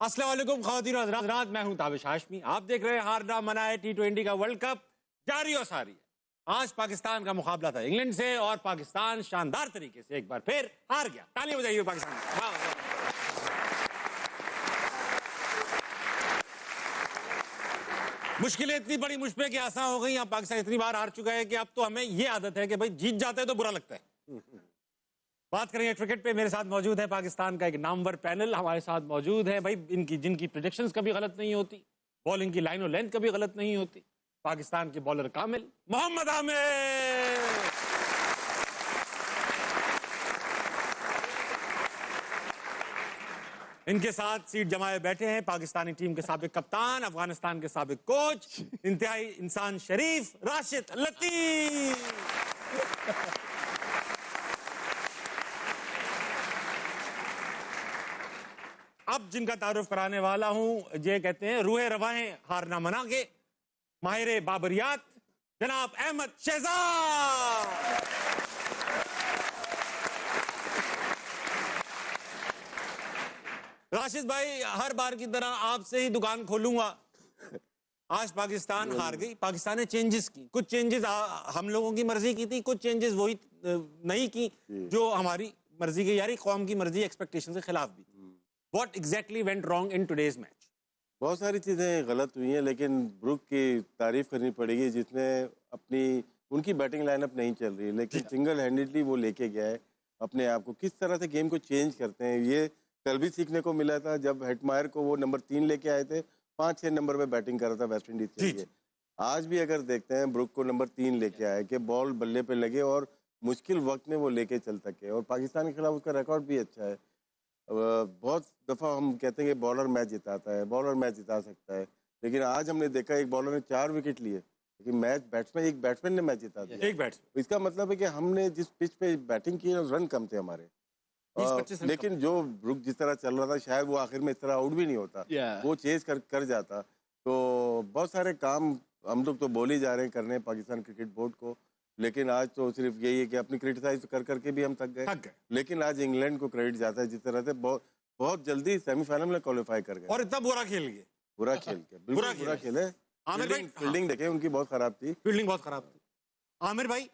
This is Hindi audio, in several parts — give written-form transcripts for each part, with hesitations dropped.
अस्सलाम वालेकुम ख़वातीन और हज़रात, मैं हूं ताबिश हाशमी। आप देख रहे हैं हार ना मनाए T20 का वर्ल्ड कप जारी और सारी है। आज पाकिस्तान का मुकाबला था इंग्लैंड से और पाकिस्तान शानदार तरीके से एक बार फिर हार गया। तालियां बजाइए पाकिस्तान को। वाह, वाह। मुश्किलें इतनी बड़ी मुझ पे कि आसान हो गई। अब पाकिस्तान इतनी बार हार चुका है कि अब तो हमें ये आदत है कि भाई जीत जाते हैं तो बुरा लगता है। बात करेंगे क्रिकेट पे। मेरे साथ मौजूद है पाकिस्तान का एक नामवर पैनल। हमारे साथ मौजूद है भाई इनकी जिनकी प्रेडिक्शंस कभी गलत नहीं होती, बॉलिंग की लाइन और लेंथ कभी गलत नहीं होती। पाकिस्तान के बॉलर कामिल मोहम्मद आमिर। इनके साथ सीट जमाए बैठे हैं पाकिस्तानी टीम के साबिक कप्तान, अफगानिस्तान के साबिक कोच, इंतहाई इंसान शरीफ राशिद लतीफ। अब जिनका तारुफ कराने वाला हूं, ये कहते हैं रूहे रवाएं हार ना मना के, माहिर बाबरियात जनाब अहमद शहजाद। राशिद भाई, हर बार की तरह आपसे ही दुकान खोलूंगा। आज पाकिस्तान हार गई। पाकिस्तान ने चेंजेस की, कुछ चेंजेस हम लोगों की मर्जी की थी, कुछ चेंजेस वही नहीं की जो हमारी मर्जी की, यारी कौम की मर्जी एक्सपेक्टेशन के खिलाफ भी। What exactly went wrong in today's match? बहुत सारी चीज़ें गलत हुई हैं, लेकिन ब्रुक की तारीफ करनी पड़ेगी जिसने अपनी उनकी बैटिंग लाइनअप नहीं चल रही, लेकिन सिंगल हैंडेडली वो लेके गया है अपने आप को। किस तरह से गेम को चेंज करते हैं ये कल भी सीखने को मिला था जब हेटमायर को वो नंबर 3 लेके आए थे, 5-6 नंबर पे बैटिंग कर रहा था वेस्ट इंडीज के लिए। आज भी अगर देखते हैं ब्रुक को नंबर 3 लेके आए कि बॉल बल्ले पे लगे और मुश्किल वक्त में वो लेके चल सके, और पाकिस्तान के खिलाफ उसका रिकॉर्ड भी अच्छा है। बहुत दफ़ा हम कहते हैं कि बॉलर मैच जिताता है, बॉलर मैच जिता सकता है, लेकिन आज हमने देखा एक बॉलर ने 4 विकेट लिए, लेकिन एक बैट्समैन ने मैच जिता दिया। एक बैट्समैन। इसका मतलब है कि हमने जिस पिच पे बैटिंग की रन कम थे हमारे, लेकिन जो ब्रुक जिस तरह चल रहा था शायद वो आखिर में इस तरह आउट भी नहीं होता, वो चेज कर जाता। तो बहुत सारे काम हम लोग तो बोल ही जा रहे हैं करने पाकिस्तान क्रिकेट बोर्ड को, लेकिन आज तो सिर्फ यही है कि अपनी क्रिटिसाइज कर करके भी हम थक गए। लेकिन आज इंग्लैंड को क्रेडिट जाता है जिस तरह से बहुत जल्दी सेमीफाइनल में क्वालिफाई कर गए और इतना बुरा खेल गए। बुरा खेले। आमिर भाई, फील्डिंग देखे उनकी बहुत खराब थी, फील्डिंग बहुत खराब थी। आमिर भाई,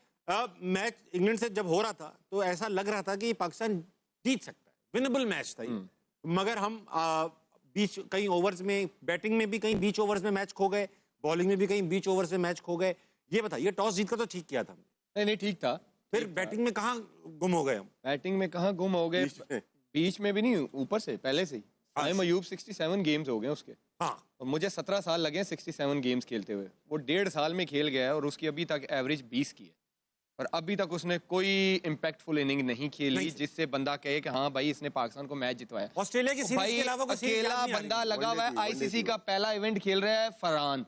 मैच इंग्लैंड से जब हो रहा था तो ऐसा लग रहा था कि पाकिस्तान जीत सकता है, विनेबल मैच था ये। मगर हम बीच कई ओवर्स में, बैटिंग में भी कहीं बीच ओवर्स में मैच खो गए, बॉलिंग में भी कहीं बीच ओवर्स में मैच खो गए। ये बताइए, टॉस जीत कर तो ठीक किया था। नहीं ठीक था, फिर बैटिंग में कहाँ गुम हो गए हम? बैटिंग में कहाँ गुम हो गए? बीच में भी नहीं, ऊपर से पहले से ही। साइम अयूब 67 गेम्स हो गए उसके। हाँ, और मुझे 17 साल लगे 67 गेम्स खेलते हुए। वो 1.5 साल में खेल गया है और उसकी अभी तक एवरेज 20 की है, और अभी तक उसने कोई इम्पैक्टफुल इनिंग नहीं खेली जिससे बंदा कहे कि हाँ भाई इसने पाकिस्तान को मैच जितवाया। ऑस्ट्रेलिया की सीरीज के अलावा अकेला बंदा लगा हुआ है, आईसीसी का पहला इवेंट खेल रहा है फरहान,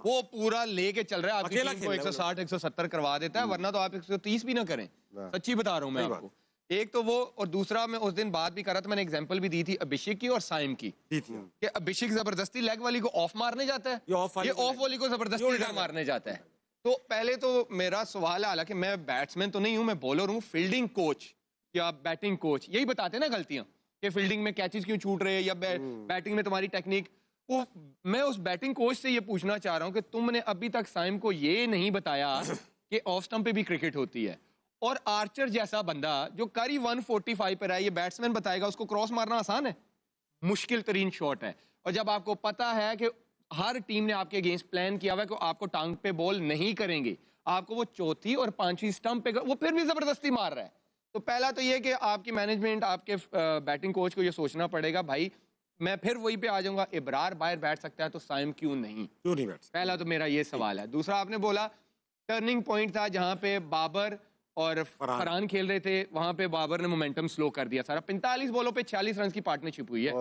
वो पूरा लेके चल रहा है, आपकी टीम को 160-170 करवा देता है, वरना तो आप 130 भी ना करें। सच्ची बता रहा हूं मैं आपको। एक तो वो, और दूसरा मैं उस दिन बात भी कर रहा था, मैंने एग्जांपल भी दी थी अभिषेक की और साइम की, कि अभिषेक जबरदस्ती लेग वाली को ऑफ मारने जाता है, ये ऑफ वाली को जबरदस्ती इधर मारने जाता है। तो पहले तो मेरा सवाल है, हालांकि मैं बैट्समैन तो नहीं हूं, मैं बॉलर हूं, फील्डिंग कोच या बैटिंग कोच यही बताते हैं ना गलतियां, कि फील्डिंग में कैचेस क्यों छूट रहे हैं या बैटिंग में तुम्हारी टेक्निक। वो मैं उस बैटिंग कोच से ये पूछना चाह रहा हूं कि तुमने अभी तक साइम को ये नहीं बताया कि ऑफ स्टंप पे भी क्रिकेट होती है, और आर्चर जैसा बंदा जो करी 145 पर है, ये बैट्समैन बताएगा उसको क्रॉस मारना आसान है? मुश्किल तरीन शॉट है। और जब आपको पता है कि हर टीम ने आपके अगेंस्ट प्लान किया हुआ है कि आपको टांग पे बॉल नहीं करेंगे, आपको वो चौथी और 5वीं स्टंप पे वो फिर भी जबरदस्ती मार रहा है, तो पहला तो ये कि आपकी मैनेजमेंट, आपके बैटिंग कोच को ये सोचना पड़ेगा, भाई मैं फिर वही पे आ जाऊंगा, इब्रार बाहर बैठ सकता है तो साइम क्यों नहीं बैठ? पहला तो मेरा ये सवाल है। दूसरा, आपने बोला टर्निंग पॉइंट था जहां पे बाबर और फरहान खेल रहे थे, वहां पे बाबर ने मोमेंटम स्लो कर दिया सारा। 45 बॉलों पे 46 रन की पार्टनरशिप हुई है।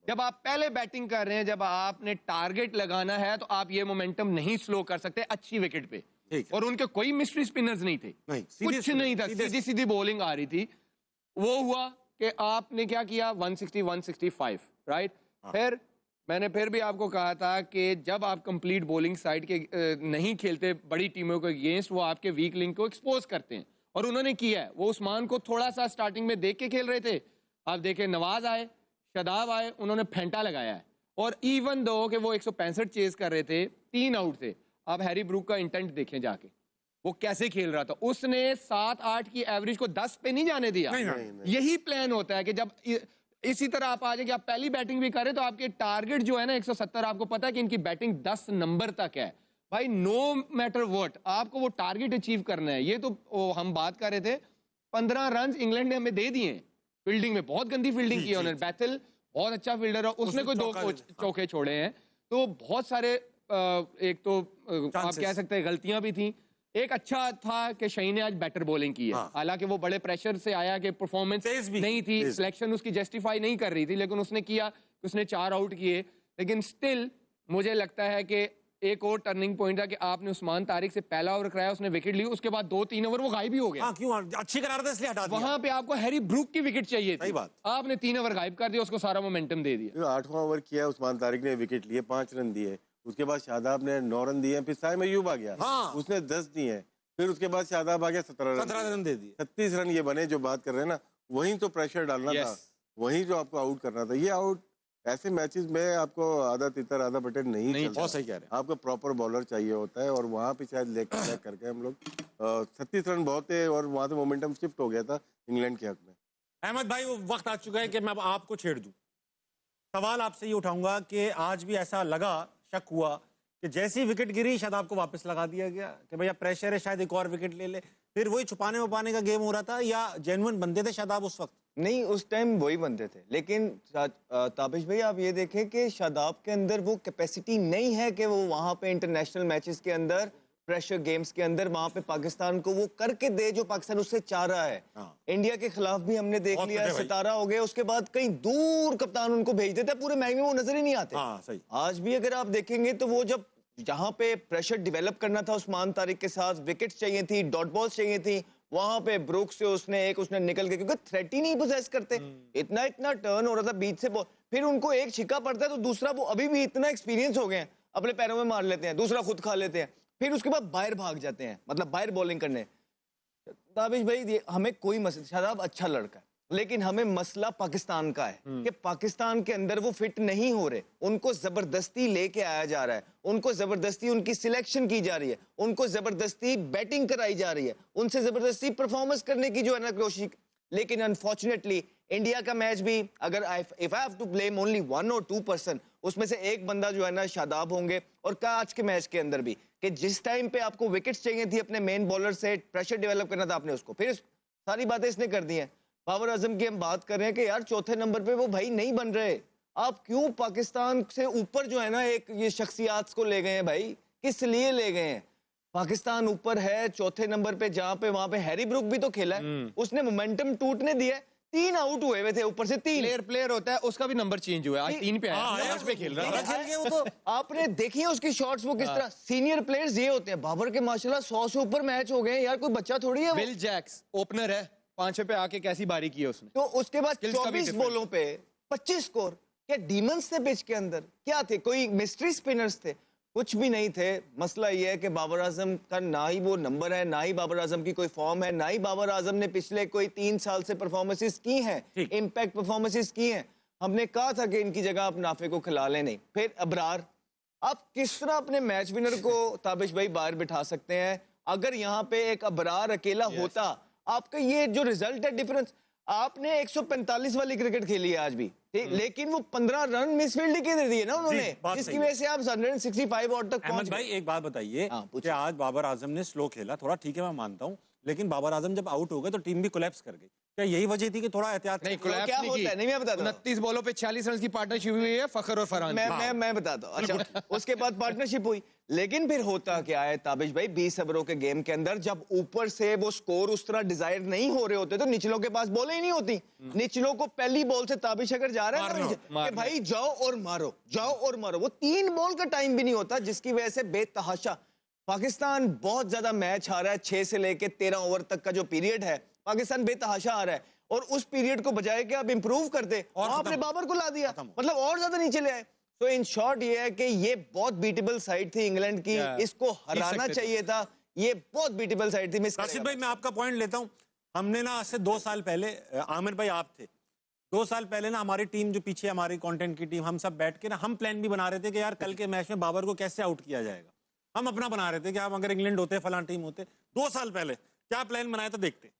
जब आप पहले बैटिंग कर रहे हैं, जब आपने टारगेट लगाना है, तो आप ये मोमेंटम नहीं स्लो कर सकते अच्छी विकेट पे। और उनके कोई मिस्ट्री स्पिनर्स नहीं थे, कुछ नहीं था, सीधी सीधी बॉलिंग आ रही थी। वो हुआ कि आपने क्या किया, 160 165 राइट। फिर मैंने फिर भी आपको कहा था कि जब आप कंप्लीट बॉलिंग साइड के नहीं खेलते बड़ी टीमों के अगेंस्ट, वो आपके वीक लिंक को एक्सपोज करते हैं, और उन्होंने किया है। वो उस्मान को थोड़ा सा स्टार्टिंग में देख के खेल रहे थे, आप देखे नवाज आए, शादाब आए, उन्होंने फेंटा लगाया है, और इवन दो कि वो 165 चेज कर रहे थे, 3 आउट थे। आप हैरी ब्रूक का इंटेंट देखें जाके, वो कैसे खेल रहा था। उसने 7-8 की एवरेज को 10 पे नहीं जाने दिया। नहीं। यही प्लान होता है कि जब इसी तरह आप आ जाए कि आप पहली बैटिंग भी करें तो आपके टारगेट जो है ना 170, आपको पता है कि इनकी बैटिंग 10 नंबर तक है भाई, नो मैटर व्हाट आपको वो टारगेट अचीव करना है। ये तो हम बात कर रहे थे, 15 रन इंग्लैंड ने हमें दे दिए फील्डिंग में, बहुत गंदी फील्डिंग की उन्होंने। बैथल बहुत अच्छा फील्डर है, उसने कोई 2 चौके छोड़े हैं। तो बहुत सारे एक तो आप कह सकते हैं गलतियां भी थी। एक अच्छा था कि शहीन ने आज बेटर बॉलिंग की है, हालांकि वो बड़े प्रेशर से आया कि परफॉर्मेंस नहीं थी, सिलेक्शन उसकी जस्टिफाई नहीं कर रही थी, लेकिन उसने किया, उसने 4 आउट किए। लेकिन स्टिल मुझे लगता है कि एक और टर्निंग पॉइंट था कि आपने उस्मान तारिक से पहला ओवर कराया, उसने विकेट ली, उसके बाद 2-3 ओवर वो गायब ही हो गया। क्यों? अच्छी करार था इसलिए हटा दिया। वहां पे आपको हैरी ब्रूक की विकेट चाहिए थी, सही बात। आपने 3 ओवर गायब कर दिया, उसको सारा मोमेंटम दे दिया। 8वां ओवर किया, उस्मान तारिक ने विकेट लिए, 5 रन दिए। उसके बाद शादाब ने 9 रन दिए, फिर साइम अयूब आ गया, उसने 10 दिए। फिर उसके बाद शादाब आ गया, 17 रन दे दिए। 36 रन ये बने जो बात कर रहे हैं ना, वहीं तो प्रेशर डालना था, वहीं जो आपको आउट करना था। ये आउट ऐसे मैचेस में आपको आधा तितर आधा बटेर नहीं चलता। बहुत सही कह रहे हैं। आपको प्रॉपर बॉलर चाहिए होता है, और वहाँ पे शायद लेग करके हम लोग 36 रन बहुत थे, और वहाँ से मोमेंटम शिफ्ट हो गया था इंग्लैंड के हक में। अहमद भाई, वो वक्त आ चुका है कि मैं अब आपको छेड़ दूं। सवाल आपसे ये उठाऊंगा कि आज भी ऐसा लगा, शक हुआ कि जैसी विकेट गिरी शायद आपको वापस लगा दिया गया कि भैया प्रेशर है, शायद एक और विकेट ले ले, फिर वही छुपाने वुपाने का गेम हो रहा था, या जेन्युइन बंदे थे शादाब उस वक्त? नहीं, उस टाइम वही बनते थे, लेकिन ताबिश भाई आप ये देखें कि शादाब के अंदर वो कैपेसिटी नहीं है कि वो वहाँ पे इंटरनेशनल मैचेस के अंदर, प्रेशर गेम्स के अंदर वहाँ पे पाकिस्तान को वो करके दे जो पाकिस्तान उससे चाह रहा है। इंडिया के खिलाफ भी हमने देख लिया, सितारा हो गए, उसके बाद कहीं दूर कप्तान उनको भेज देता है, पूरे मैच में वो नजर ही नहीं आते। आज भी अगर आप देखेंगे तो वो जब जहाँ पे प्रेशर डिवेलप करना था उस्मान तारिक के साथ, विकेट्स चाहिए थी, डॉट बॉल्स चाहिए थी, वहां पे ब्रूक से उसने निकल के, क्योंकि थ्रेट ही नहीं पोजेस करते, इतना टर्न हो रहा था बीच से, फिर उनको एक छिक्का पड़ता है तो दूसरा वो अभी भी इतना एक्सपीरियंस हो गए हैं, अपने पैरों में मार लेते हैं, दूसरा खुद खा लेते हैं, फिर उसके बाद बाहर भाग जाते हैं, मतलब बाहर बॉलिंग करने। ताबिश भाई हमें कोई मसला, शादाब अच्छा लड़का है, लेकिन हमें मसला पाकिस्तान का है कि पाकिस्तान के अंदर वो फिट नहीं हो रहे, उनको जबरदस्ती लेके आया जा रहा है, उनको जबरदस्ती उनकी सिलेक्शन की जा रही है, उनको जबरदस्ती बैटिंग कराई जा रही है, उनसे जबरदस्ती परफॉर्मेंस करने की जो है ना कोशिश। लेकिन अनफॉर्चुनेटली इंडिया का मैच भी, अगर if I have to blame only 1 or 2 person, उसमें से एक बंदा जो है ना शादाब होंगे। और आज के मैच के अंदर भी कि जिस टाइम पे आपको विकेट्स चाहिए थी अपने मेन बॉलर से, प्रेशर डेवलप करना था आपने उसको, फिर सारी बातें इसने कर दी हैं। बाबर आजम की हम बात कर रहे हैं कि यार चौथे नंबर पे वो भाई नहीं बन रहे, आप क्यों पाकिस्तान से ऊपर जो है ना एक ये शख्सियात को ले गए हैं भाई, किस लिए ले गए हैं? पाकिस्तान ऊपर है चौथे नंबर पे, जहां पे वहां पे हैरी ब्रूक भी तो खेला है, उसने मोमेंटम टूटने दिया, 3 आउट हुए हुए थे, ऊपर से 3 प्लेयर होता है, उसका भी नंबर चेंज हुआ, आज 3 पे आया, 5 पे खेल रहा है वो तो आपने देखी है उसकी शॉट्स, वो किस तरह, सीनियर प्लेयर्स ये होते हैं। बाबर के माशाल्लाह 100 से ऊपर मैच हो गए यार, कोई बच्चा थोड़ी है। विल जैक्स ओपनर है, 5 पे आके कैसी बारी की है उसने, तो उसके बाद 24 बॉलों पे 25 स्कोर, क्या डीमंस थे पिच के अंदर? क्या थे? कोई मिस्ट्री स्पिनर्स थे? कुछ भी नहीं थे। मसला ये है कि बाबर आजम का ना ही वो नंबर है, ना ही बाबर आजम की कोई फॉर्म है, ना ही बाबर आजम ने पिछले कोई 3 साल से परफॉर्मेंसेस की हैं, इंपैक्ट परफॉर्मेंसेस की हैं। हमने कहा था कि इनकी जगह आप नाफे को खिला लें, नहीं। फिर अबरार, आप किस तरह अपने मैच विनर को ताबिश भाई बाहर बिठा सकते हैं? अगर यहाँ पे एक अबरार अकेला होता, आपका ये जो रिजल्ट है डिफरेंस, आपने 145 वाली क्रिकेट खेली है आज भी, लेकिन वो 15 रन मिसफील्ड के दे दिए ना उन्होंने, जिसकी वजह से आप 165 आउट तक पहुंच गए। भाई एक बात बताइए कि आज बाबर आजम ने स्लो खेला थोड़ा, ठीक है मैं मानता हूं, लेकिन बाबर आजम जब आउट हो गए तो टीम भी कोलैप्स कर गई, क्या यही वजह थी कि थोड़ा एहतियात? नहीं, कोलैप्स नहीं होता है, नहीं मैं बताता हूं, 29 बॉलों पे 46 रन की पार्टनरशिप हुई है फखर और फरहान। मैं बताता हूं। अच्छा, उसके बाद पार्टनरशिप हुई, लेकिन फिर होता क्या है ताबिश भाई, 20 ओवरों के गेम के अंदर जब ऊपर से वो स्कोर उस तरह डिजायर नहीं हो रहे होते तो निचलों के पास बॉलें ही नहीं होती। निचलों को पहली बॉल से ताबिश अगर जा रहा है ना कि भाई जाओ और मारो, जाओ और मारो, वो 3 बॉल का टाइम भी नहीं होता, जिसकी वजह से बेतहाशा पाकिस्तान बहुत ज्यादा मैच हारा है। 6 से लेके 13 ओवर तक का जो पीरियड है पाकिस्तान बेतहाशा आ रहा है, और उस पीरियड को बजाय कि आप इंप्रूव करते और आपने बाबर को ला दिया, मतलब और ज्यादा नीचे ले आए। तो इन शॉर्ट ये है कि ये बहुत बीटेबल साइड थी इंग्लैंड की, इसको हराना चाहिए था, ये बहुत बीटेबल साइड थी। राशिद भाई मैं आपका पॉइंट लेता हूं, हमने ना आज से 2 साल पहले, आमिर भाई आप थे, 2 साल पहले ना हमारी टीम जो पीछे हमारी कंटेंट की टीम, हम सब बैठ के ना हम प्लान भी बना रहे थे कि यार कल के मैच में बाबर को कैसे आउट किया जाएगा। हम अपना बना रहे थे कि हम अगर इंग्लैंड होते, फलां टीम होते। 2 साल पहले क्या प्लान बनाया तो देखते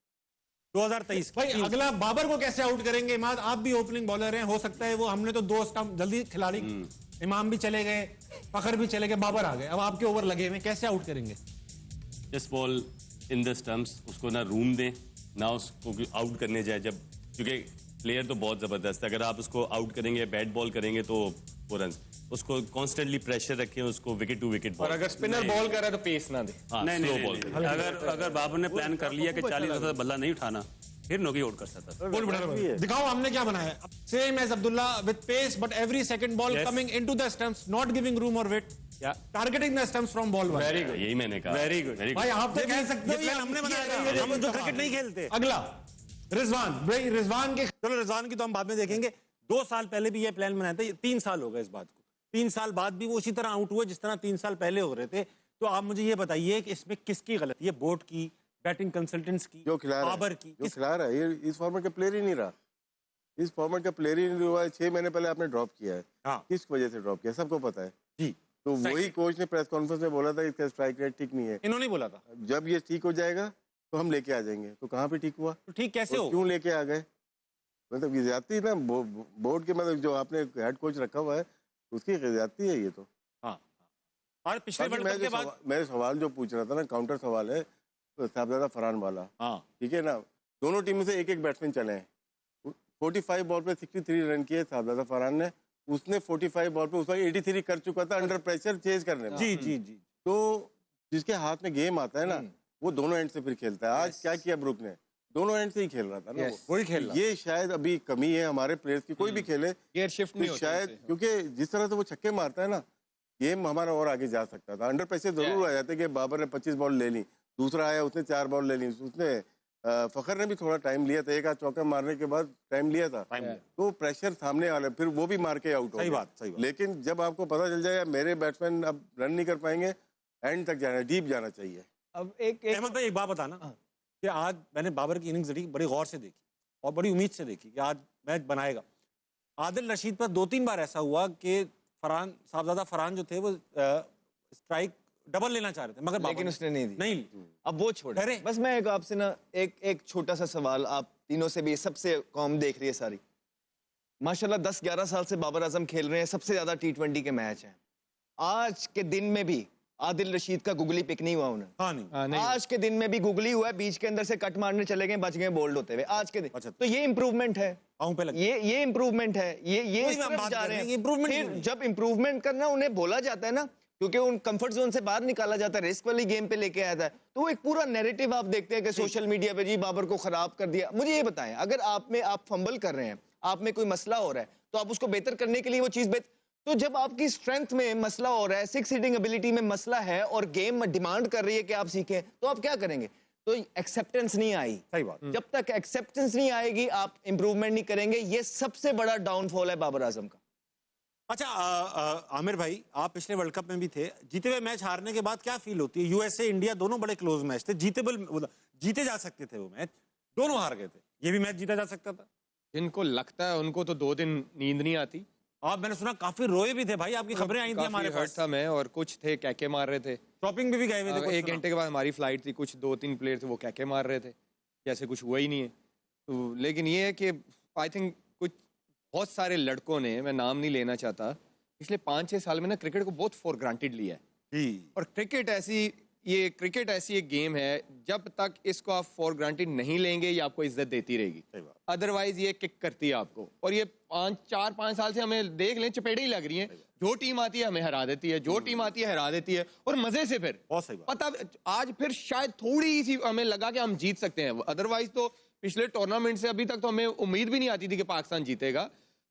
2023 भाई अगला बाबर को कैसे आउट करेंगे। इमाद आप भी ओपनिंग बॉलर हैं, हो सकता है वो, हमने तो 2 स्टंप जल्दी खिलाड़ी, इमाम भी चले गए, फखर भी चले गए, बाबर आ गए, अब आपके ओवर लगे हुए, कैसे आउट करेंगे? Just ball in the stumps, उसको ना रूम दें ना उसको आउट करने जाए, जब क्योंकि प्लेयर तो बहुत जबरदस्त है, अगर आप उसको आउट करेंगे, बैट बॉल करेंगे तो वो रन, उसको कॉन्स्टेंटली प्रेशर रखें, उसको विकेट टू विकेट और अगर स्पिनर बॉल कर रहा है तो पेस ना दे। नहीं, स्लो बॉल। अगर बाबर ने प्लान कर लिया कि 40 ओवर बल्ला नहीं उठाना, फिर नॉक आउट कर सकता था। दिखाओ हमने क्या बनाया। Same as Abdullah with pace but every second ball coming into the stumps, not giving room और weight, targeting the stumps from ball one. Very good, यही मैंने कहा। वेरी गुड भाई आप तो कह सकते हो ये हमने बनाया, हम जो क्रिकेट नहीं खेलते। अगला रिजवान, भाई रिजवान के, चलो रिजवान की तो हम बाद में देखेंगे। 2 साल पहले भी ये प्लान बनाया था, 3 साल हो गए इस बात को, 3 साल बाद भी वो उसी तरह आउट हुए जिस तरह 3 साल पहले हो रहे थे। तो आप मुझे ये बताइए कि इसमें किसकी गलती है, बोर्ड की, बैटिंग कंसल्टेंट्स की, जो खिला बाबर की? जो खिला रहा है, ये इस फॉर्मेट का प्लेयर ही नहीं रहा, इस फॉर्मेट का प्लेयर ही नहीं हुआ है। 6 महीने पहले आपने ड्रॉप किया है। हाँ। किस वजह से ड्रॉप किया सबको पता है जी। तो वही कोच ने प्रेस कॉन्फ्रेंस में बोला था इसका स्ट्राइक रेट ठीक नहीं है। इन्होंने ही बोला था जब ये ठीक हो जाएगा तो हम लेके आ जाएंगे। तो कहाँ पे ठीक हुआ? तो ठीक कैसे हो? क्यों लेके आ गए? मतलब ये ज्यादती ना बोर्ड के, मतलब जो आपने हेड कोच रखा हुआ है उसकी ज्यादती है ये तो। हाँ। और पिछले वर्ल्ड कप के बाद मैं सवाल जो पूछ रहा था ना, काउंटर सवाल है साहबजादा फरहान वाला। हाँ ठीक है ना, दोनों टीमों से एक बैट्समैन चले हैं। 45 बॉल पे 63 रन किए साहबजादा फरहान ने, उसने 45 बॉल पे उस वक्त 83 कर चुका था अंडर प्रेशर चेज करने में। जी जी जी। तो जिसके हाथ में गेम आता है ना वो दोनों एंड से फिर खेलता है। आज क्या किया ब्रुक ने, दोनों एंड से ही खेल रहा था ना वही खेल ये शायद अभी कमी है हमारे प्लेयर्स की, कोई भी खेले गियर शिफ्ट नहीं होता शायद, क्योंकि जिस तरह से वो छक्के मारता है ना, गेम हमारा और आगे जा सकता था। अंडर प्रेशर जरूर आ जाते कि बाबर ने 25 बॉल ले ली, दूसरा आया उसने 4 बॉल ले ली, उसने फखर ने भी थोड़ा टाइम लिया था, एक आध चौका मारने के बाद टाइम लिया था, तो प्रेशर सामने वाले फिर वो भी मार के आउट हो सही गया। बात, सही बात। लेकिन जब आपको पता चल जाएगा मेरे बैट्समैन अब रन नहीं कर पाएंगे, एंड तक जाना, डीप जाना चाहिए। अब एक अहमद भाई एक बात बताना कि आज मैंने बाबर की इनिंग्स बड़ी गौर से देखी और बड़ी उम्मीद से देखी कि आज मैच बनाएगा। आदिल रशीद पर 2-3 बार ऐसा हुआ कि फरहान, साहबजादा फरहान जो थे वो स्ट्राइक डबल लेना चाह रहे थे, मगर लेकिन उसने नहीं दी। नहीं ली। अब वो छोड़े, बस मैं एक आपसे ना एक छोटा सा सवाल, आप तीनों से भी, सबसे कौम देख रही है सारी, माशाल्लाह 10-11 साल से बाबर आजम खेल रहे हैं, सबसे ज्यादा T20 के मैच हैं। आज के दिन में भी आदिल रशीद का गुगली पिक नहीं हुआ उन्हें। हाँ नहीं। आज के दिन में भी गुगली हुआ है, बीच के अंदर से कट मारने चले गए, बच गए बोल्ड होते हुए आज के दिन। अच्छा। तो ये इम्प्रूवमेंट है, ये इम्प्रूवमेंट है, ये वही हम बात जा कर रहे रहे हैं, हैं। improvement फिर क्यों नहीं? जब इम्प्रूवमेंट करना उन्हें बोला जाता है ना, क्योंकि उन कंफर्ट जोन से बाहर निकाला जाता है, रिस्क वाली गेम पे लेके आया था, तो वो एक पूरा नैरेटिव आप देखते हैं कि सोशल मीडिया पे जी बाबर को खराब कर दिया। मुझे ये बताएं, अगर आप फंबल कर रहे हैं, आप में कोई मसला हो रहा है, तो आप उसको बेहतर करने के लिए वो चीज बेहतर, तो जब आपकी स्ट्रेंथ में मसला हो रहा है, 6 हिटिंग एबिलिटी में मसला है और गेम डिमांड कर रही है कि आप सीखें, तो आप क्या करेंगे? तो एक्सेप्टेंस नहीं आई। सही बात। जब तक एक्सेप्टेंस नहीं आएगी आप इंप्रूवमेंट नहीं करेंगे। ये सबसे बड़ा डाउनफॉल है बाबर आजम का। अच्छा आमिर भाई, आप पिछले वर्ल्ड कप में भी थे, जीते हुए मैच हारने के बाद क्या फील होती है? यूएसए इंडिया दोनों बड़े क्लोज मैच थे, जीते जा सकते थे, वो मैच दोनों हार गए थे, ये भी मैच जीता जा सकता था। जिनको लगता है उनको तो 2 दिन नींद नहीं आती। आप, मैंने सुना काफी रोए भी थे भाई, आपकी खबरें आई थी हमारे पास। था मैं, और कुछ थे कैके मार रहे थे, शॉपिंग भी गए हुए थे। 1 घंटे के बाद हमारी फ्लाइट थी, कुछ 2-3 प्लेयर थे वो कैके मार रहे थे, जैसे कुछ हुआ ही नहीं है। तो लेकिन ये है कि आई थिंक कुछ बहुत सारे लड़कों ने, मैं नाम नहीं लेना चाहता, पिछले 5-6 साल में ना क्रिकेट को बहुत फॉर ग्रांटेड लिया है जी। और क्रिकेट ऐसी एक गेम है, जब तक इसको आप फॉर ग्रांटेड नहीं लेंगे ये आपको इज्जत देती रहेगी, अदरवाइज ये किक करती है आपको। और ये 4-5 साल से हमें देख लें चपेड़ी लग रही है, जो टीम आती है हमें हरा देती है, जो टीम आती है हरा देती है, और मजे से। फिर बहुत सही बात। पता आज फिर शायद थोड़ी सी हमें लगा कि हम जीत सकते हैं, अदरवाइज तो पिछले टूर्नामेंट से अभी तक तो हमें उम्मीद भी नहीं आती थी कि पाकिस्तान जीतेगा।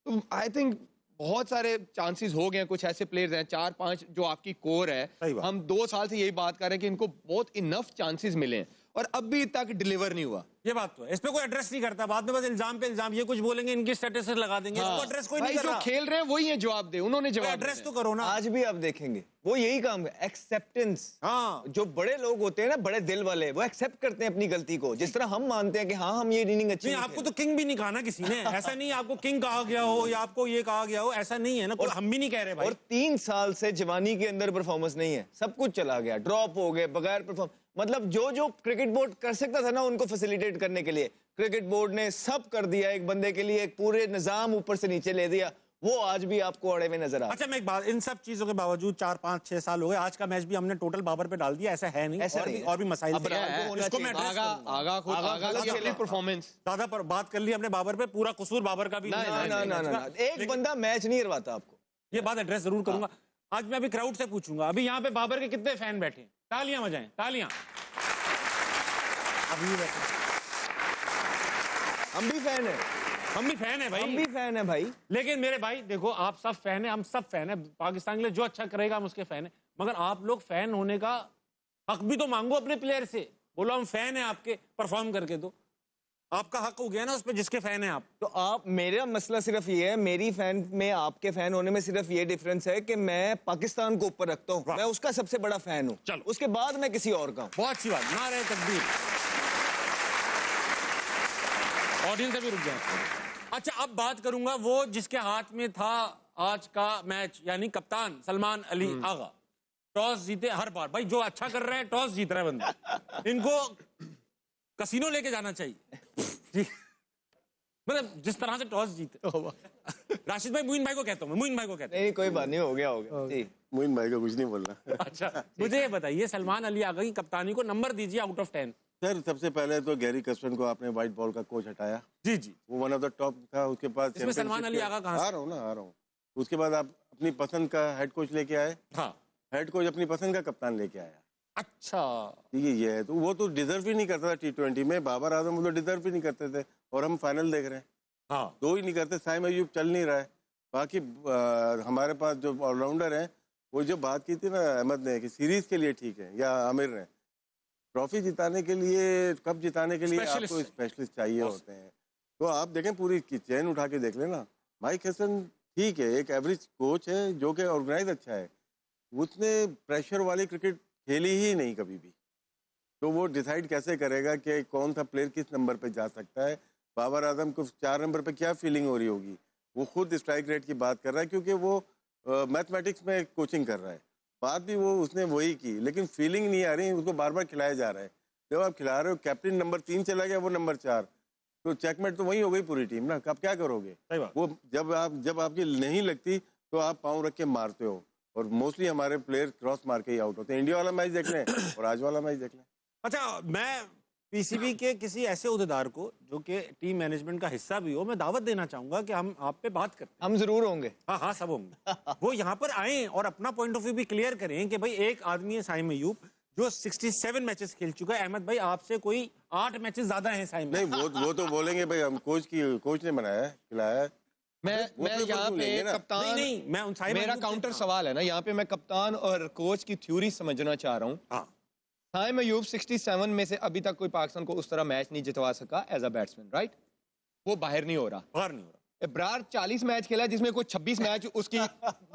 तो आई थिंक बहुत सारे चांसेस हो गए हैं, कुछ ऐसे प्लेयर्स हैं 4-5 जो आपकी कोर है, हम 2 साल से यही बात कर रहे हैं कि इनको बहुत इनफ चांसेस मिले हैं और अभी तक डिलीवर नहीं हुआ। ये बात तो है, इस पे कोई एड्रेस नहीं करता, बाद में बस इल्जाम पे इल्जाम, ये कुछ बोलेंगे इनकी स्टेटस लगा देंगे, हाँ। इसको एड्रेस कोई भाई नहीं कर जो रहा। खेल रहे हैं वही है जवाब दे, उन्होंने जवाब एड्रेस देना तो करो ना। आज भी आप देखेंगे वो यही काम है, एक्सेप्टेंस। हाँ, जो बड़े लोग होते हैं ना, बड़े दिल वाले, वो एक्सेप्ट करते हैं अपनी गलती को, जिस तरह हम मानते हैं कि हाँ हम ये इनिंग अच्छी नहीं नहीं आपको तो किंग भी नहीं कहा ना किसी ने, ऐसा नहीं आपको किंग कहा गया हो या आपको ये कहा गया हो, ऐसा नहीं है ना, कोई हम भी नहीं कह रहे भाई। और 3 साल से जवानी के अंदर परफॉर्मेंस नहीं है, सब कुछ चला गया, ड्रॉप हो गए, बगैर परफॉर्म, मतलब जो क्रिकेट बोर्ड कर सकता था ना उनको फैसिलिटेट करने के लिए, क्रिकेट बोर्ड ने सब कर दिया एक बंदे के लिए, एक पूरे निजाम ऊपर से नीचे ले दिया, वो आज भी आपको अड़े में नजर आ। अच्छा मैं एक बात, इन सब चीजों के बावजूद 4 5 6 साल हो गए, आज का मैच भी हमने टोटल बाबर पे डाल दिया, ऐसा है नहीं, ऐसा और नहीं भी है। और भी मसाइल अब थे। को होना इसको मैं चाहिए। address करूंगा। आगा की परफॉर्मेंस ज्यादा पर बात कर ली हमने बाबर पे, पूरा कसूर बाबर का भी ना, नहीं है। ना, एक बंदा मैच नहीं हरवाता आपको। ये बात एड्रेस जरूर करूंगा। आज मैं अभी क्राउड से पूछूंगा, अभी यहाँ पे बाबर के कितने फैन बैठे हैं, तालियां बजाएं, तालियां। अभी बैठे, हम भी फैन है, हम भी फैन है भाई, हम भी फैन है भाई। लेकिन मेरे भाई देखो, आप सब फैन है, हम सब फैन है, पाकिस्तान के लिए जो अच्छा करेगा हम उसके फैन है, मगर आप लोग फैन होने का हक भी तो मांगो अपने प्लेयर से, बोलो हम फैन है आपके, परफॉर्म करके दो, आपका हक हो गया ना उस पर जिसके फैन है आप। तो आप, मेरा मसला सिर्फ ये है, मेरी फैन में आपके फैन होने में सिर्फ ये डिफरेंस है कि मैं पाकिस्तान को ऊपर रखता हूँ, मैं उसका सबसे बड़ा फैन हूँ, चलो। उसके बाद मैं किसी और का हूँ। बहुत अच्छी बात, नारे तकबीर। ऑडियंस से भी रुक जाए। अच्छा अब बात करूंगा वो जिसके हाथ में था आज का मैच, यानी कप्तान सलमान अली आगा। टॉस जीते हर बार, भाई जो अच्छा कर रहे हैं टॉस जीत रहा है बंदा, इनको कसिनो लेके जाना चाहिए। मतलब जिस तरह से टॉस जीते। राशिद भाई, मुइन भाई को कहता हूँ मैं, मुइन भाई को कहता हूँ। नहीं कोई बात नहीं, हो गया जी। मोइन भाई का कुछ नहीं बोलना। अच्छा मुझे ये बताइए, सलमान अली आगा की कप्तानी को नंबर दीजिए आउट ऑफ 10। सर सबसे पहले तो गैरी कस्टन को आपने व्हाइट बॉल का कोच हटाया, जी जी, वो वन ऑफ द टॉप था। उसके बाद इसमें सलमान अली आगा कहाँ से? आ रहा हूँ। उसके बाद आप अपनी पसंद का हेड कोच लेके आए, हाँ हेड कोच अपनी पसंद का कप्तान लेके आया। अच्छा, ठीक है, ये है तो वो तो डिजर्व ही नहीं करता था T20 में, बाबर आजम वो तो डिजर्व ही नहीं करते थे, और हम फाइनल देख रहे हैं, हाँ 2 ही नहीं करते। साइम अयूब चल नहीं रहा है, बाकी हमारे पास जो ऑलराउंडर हैं, वो जो बात की थी ना अहमद ने कि सीरीज के लिए ठीक है, या आमिर ने, ट्रॉफी जिताने के लिए, कप जिताने के लिए आपको स्पेशलिस्ट चाहिए होते हैं। तो आप देखें, पूरी चैन उठा के देख लेना। माइक हसन ठीक है, एक एवरेज कोच है जो कि ऑर्गेनाइज अच्छा है, उसने प्रेशर वाली क्रिकेट खेली ही नहीं कभी भी, तो वो डिसाइड कैसे करेगा कि कौन सा प्लेयर किस नंबर पे जा सकता है। बाबर आजम को 4 नंबर पे क्या फीलिंग हो रही होगी, वो खुद स्ट्राइक रेट की बात कर रहा है, क्योंकि वो मैथमेटिक्स में कोचिंग कर रहा है, बात भी वो उसने वही की, लेकिन फीलिंग नहीं आ रही, उसको बार बार खिलाया जा रहा है। जब आप खिला रहे हो, कैप्टन नंबर 3 चला गया, वो नंबर 4, तो चेकमेट तो वही हो गई पूरी टीम ना, अब क्या करोगे। सही बात। वो जब आपकी नहीं लगती तो आप पाँव रख के मारते हो, और मोस्टली हमारे प्लेयर क्रॉस मार के ही आउट होते हैं। इंडिया वाला मैच देख लें और आज वाला मैच देख लें। अच्छा मैं पीसीबी के किसी ऐसे उहदेदार को जो कि टीम मैनेजमेंट का हिस्सा भी हो, मैं दावत देना चाहूंगा कि हम आप पे बात करते हैं। हम जरूर होंगे। हाँ हाँ सब होंगे। वो यहाँ पर आए और अपना पॉइंट ऑफ व्यू भी क्लियर करें कि भाई एक आदमी है साइम अयूब जो 67 मैचेस खेल चुका है। अहमद भाई आपसे कोई 8 मैचेस ज्यादा हैं साइम। नहीं वो तो बोलेंगे भाई हम कोच ने बनाया है, खिलाया है। मैं यहाँ पे कप्तान, नहीं मैं उन साइम मेरा काउंटर सवाल है ना, यहाँ पे मैं कप्तान और कोच की थ्योरी समझना चाह रहा हूँ। हाँ साइम अयूब 67 में से अभी तक कोई पाकिस्तान को उस तरह मैच नहीं जितवा सका एज अ बैट्समैन, राइट? वो बाहर नहीं हो रहा, बाहर नहीं हो रहा। इब्रार 40 मैच खेला जिसमें कोई 26 मैच उसकी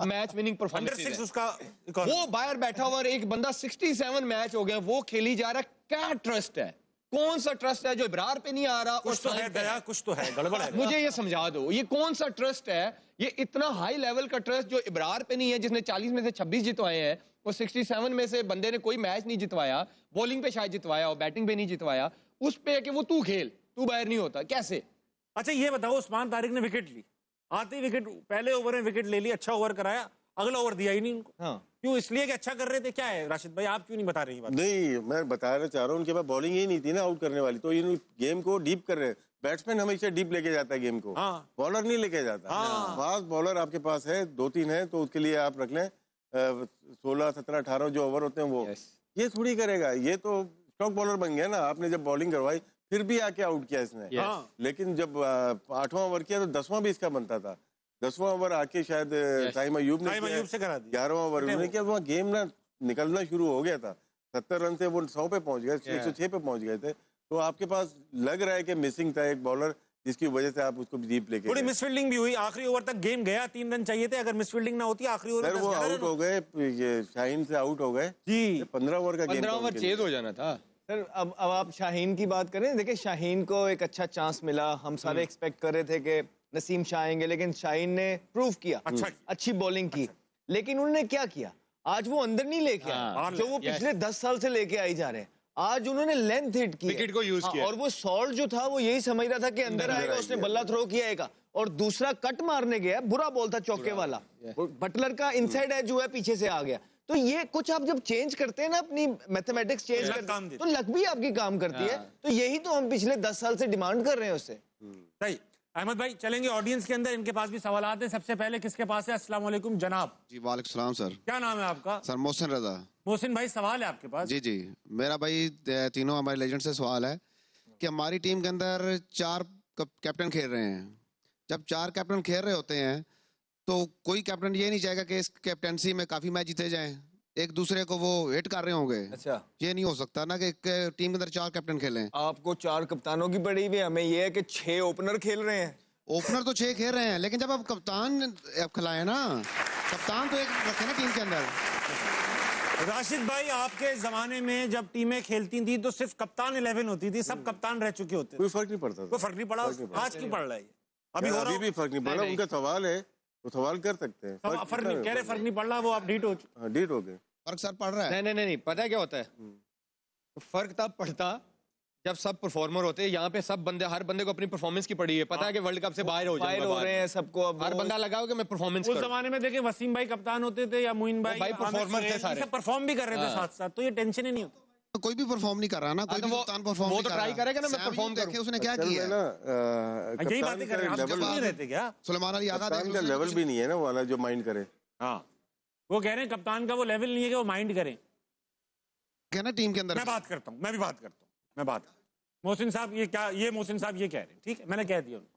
मैच विनिंग परफॉर्मेंस है। उसका वो बाहर बैठा हुआ और एक बंदा 67 मैच हो गया, वो खेली जा रहा। क्या ट्रस्ट है, कौन सा ट्रस्ट है जो इब्रार पे नहीं आ रहा? कुछ तो है दया, कुछ तो है गड़बड़ है। मुझे ये समझा दो, ये कौन सा ट्रस्ट है, ये इतना हाई लेवल का ट्रस्ट जो इब्रार पे नहीं है, जिसने 40 में से 26 जितवाए हैं, और 67 में से बंदे ने कोई मैच नहीं जितवाया, बॉलिंग पे शायद जितवाया और बैटिंग पे नहीं जितवाया, उस पे कि वो तू खेल, तू बाहर नहीं होता, कैसे? अच्छा ये बताओ, उस्मान तारिक ने विकेट ली, आते ही विकेट, पहले ओवर में विकेट ले ली, अच्छा ओवर कराया, अगला ओवर दिया ही नहीं उनको। हाँ। क्यों? इसलिए कि अच्छा कर रहे थे? क्या है राशिद भाई, आप क्यों नहीं बता रहे बात? नहीं मैं बताना चाह रहा हूँ, उनके पास बॉलिंग ही नहीं थी ना आउट करने वाली, तो इन गेम को डीप कर रहे हैं। बैट्समैन हमेशा डीप लेके जाता है गेम को, हाँ। बॉलर नहीं लेके जाता। हाँ। फास्ट बॉलर आपके पास है, 2-3 है, तो उसके लिए आप रख लें 16, 17, 18 जो ओवर होते हैं वो। ये थोड़ी करेगा, ये तो स्टॉक बॉलर बन गया ना। आपने जब बॉलिंग करवाई फिर भी आके आउट किया इसने। लेकिन जब 8वां ओवर किया तो 10वां भी इसका बनता था। 10वां ओवर आके शायद साइम अयूब ने से करा दिया। 11वां ओवर उन्होंने किया, वहाँ गेम ना निकलना शुरू हो गया था। 70 रन से वो 100 पे पहुंच गए, 106 पे पहुंच गए थे, तो आपके पास लग रहा है कि मिसिंग था एक बॉलर, जिसकी वजह से आप उसको डीप लेके थोड़ी गए। मिसफील्डिंग भी हुई, आखिरी ओवर तक गेम गया, 3 रन चाहिए थे, अगर मिसफील्डिंग ना होती आखिरी ओवर सर वो आउट हो गए, ये शाहीन से आउट हो गए जी। 15 ओवर का गेम 15 ओवर चेज हो जाना था। सर अब आप शाहीन की बात करें, देखिए शाहीन को एक अच्छा चांस मिला, हम सारे एक्सपेक्ट कर रहे थे कि नसीम शाह आएंगे, लेकिन शाहीन ने प्रूव किया, अच्छी बॉलिंग की, लेकिन उन्होंने क्या किया, आज वो अंदर नहीं लेके आए जो वो पिछले 10 साल से लेके आई जा रहे हैं। आज उन्होंने लेंथ हिट की, विकेट को यूज किया, और वो सॉल्ट जो था वो यही समझ रहा था कि अंदर आएगा, उसने बल्ला थ्रो किया एक, और दूसरा कट मारने गया, बुरा बॉल था चौके वाला, बटलर का इनसाइड एज जो है पीछे से आ गया। तो ये कुछ आप जब चेंज करते हैं ना, अपनी मैथमेटिक्स चेंज करते हैं, तो लक भी आपकी काम करती है। तो यही तो हम पिछले 10 साल से डिमांड कर रहे हैं उससे। सही। अहमद भाई चलेंगे ऑडियंस के अंदर, इनके पास भी सवाल आते हैं। सबसे पहले किसके पास है? अस्सलाम वालेकुम जनाब। जी वालेकुम सलाम सर। क्या नाम है आपका? सर मोहसिन रजा। मोहसिन भाई सवाल है आपके पास? जी जी, मेरा भाई तीनों हमारे लेजेंड से सवाल है कि हमारी टीम के अंदर 4 कैप्टन खेल रहे हैं। जब 4 कैप्टन खेल रहे होते हैं तो कोई कैप्टन ये नहीं चाहेगा कि इस कैप्टनसी में काफी मैच जीते जाएं, एक दूसरे को वो हिट कर रहे होंगे। अच्छा, ये नहीं हो सकता ना कि टीम के अंदर 4 कैप्टन खेलें। आपको 4 कप्तानों की पड़ी हुई है, हमें ये है कि 6 ओपनर खेल रहे हैं। ओपनर तो 6 खेल रहे हैं, लेकिन जब आप कप्तान खिलाए ना, कप्तान तो एक रखे ना टीम के अंदर। राशिद भाई आपके जमाने में जब टीमें खेलती थी तो सिर्फ कप्तान 11 होती थी, सब कप्तान रह चुके होते थे, कोई फर्क नहीं पड़ता, कोई फर्क नहीं पड़ा। आज क्यों पड़ रहा है? अभी हो रहा अभी भी फर्क नहीं पड़ रहा। उनका सवाल है, वो सवाल कर सकते हैं। फर्क नहीं कह रहे, फर्क नहीं पड़ रहा, वो आप डीट हो चुके। डीट हो गए। फर्क सर पड़ रहा है। नहीं, पता है क्या होता है, फर्क तब पड़ता जब सब परफॉर्मर होते हैं। यहाँ पे सब बंदे, हर बंदे को अपनी परफॉर्मेंस की पड़ी है, पता है कि वर्ल्ड कप से बाहर हो रहे हैं सबको। अब हर बंदा लगाओ कि मैं परफॉर्मेंस उस जमाने में देखें वसीम भाई कप्तान होते थे या मोइन भाई परफॉर्मर थे सारे, परफॉर्म भी कर रहे थे साथ साथ, तो ये टेंशन ही नहीं होती। तो कोई भी परफॉर्म नहीं कर रहा ना, कोई भी कप्तान परफॉर्म नहीं कर रहा। वो तो ट्राई करेगा ना, मैं परफॉर्म करूं। उसने क्या किया ना, यही बातें कर रहे हैं, आप नहीं रहते क्या? सुलेमान अली आगा कप्तान का लेवल भी नहीं है ना वाला जो माइंड करे। हाँ, वो कह रहे हैं कप्तान का वो लेवल नहीं है कि वो माइंड करे। क्या ना टीम के अंदर। मैं बात करता हूँ, मैं भी बात करता हूँ, मैं बात। मोहसिन साहब ये क्या, ये मोहसिन साहब ये कह रहे हैं, ठीक है, मैंने कह दिया उनको।